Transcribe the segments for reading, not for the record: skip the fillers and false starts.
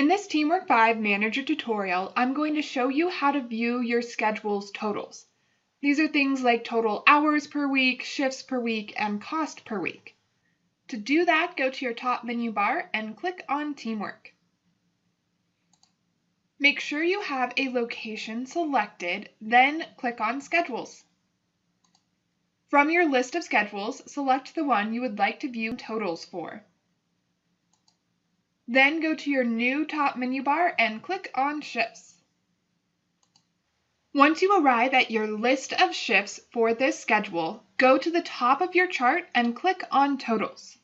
In this TeamWork 5 Manager tutorial, I'm going to show you how to view your schedule's totals. These are things like total hours per week, shifts per week, and cost per week. To do that, go to your top menu bar and click on TeamWork. Make sure you have a location selected, then click on Schedules. From your list of schedules, select the one you would like to view totals for. Then go to your new top menu bar and click on Shifts. Once you arrive at your list of shifts for this schedule, go to the top of your chart and click on Totals.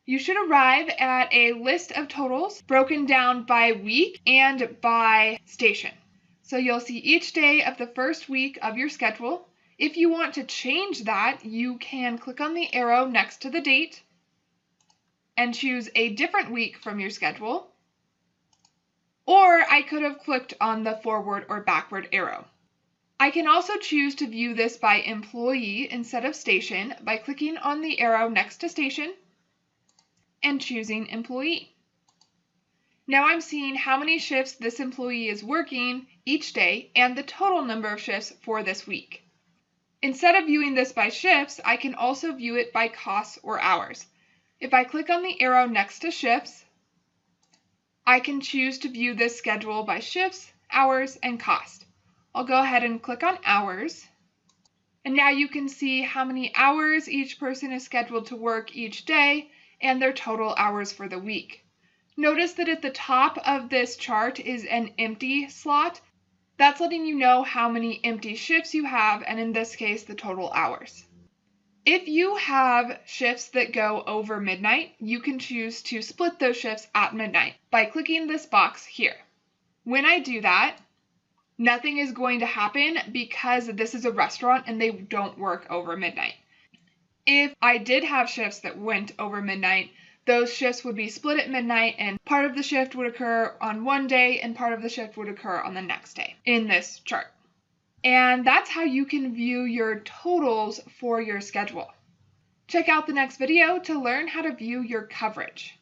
You should arrive at a list of totals broken down by week and by station. So you'll see each day of the first week of your schedule. If you want to change that, you can click on the arrow next to the date and choose a different week from your schedule. Or I could have clicked on the forward or backward arrow. I can also choose to view this by employee instead of station by clicking on the arrow next to station and choosing employee. Now I'm seeing how many shifts this employee is working each day and the total number of shifts for this week. Instead of viewing this by shifts, I can also view it by costs or hours. If I click on the arrow next to shifts, I can choose to view this schedule by shifts, hours, and cost. I'll go ahead and click on hours. And now you can see how many hours each person is scheduled to work each day and their total hours for the week. Notice that at the top of this chart is an empty slot. That's letting you know how many empty shifts you have, and in this case, the total hours. If you have shifts that go over midnight, you can choose to split those shifts at midnight by clicking this box here. When I do that, nothing is going to happen because this is a restaurant and they don't work over midnight. If I did have shifts that went over midnight, those shifts would be split at midnight and part of the shift would occur on one day and part of the shift would occur on the next day in this chart. And that's how you can view your totals for your schedule. Check out the next video to learn how to view your coverage.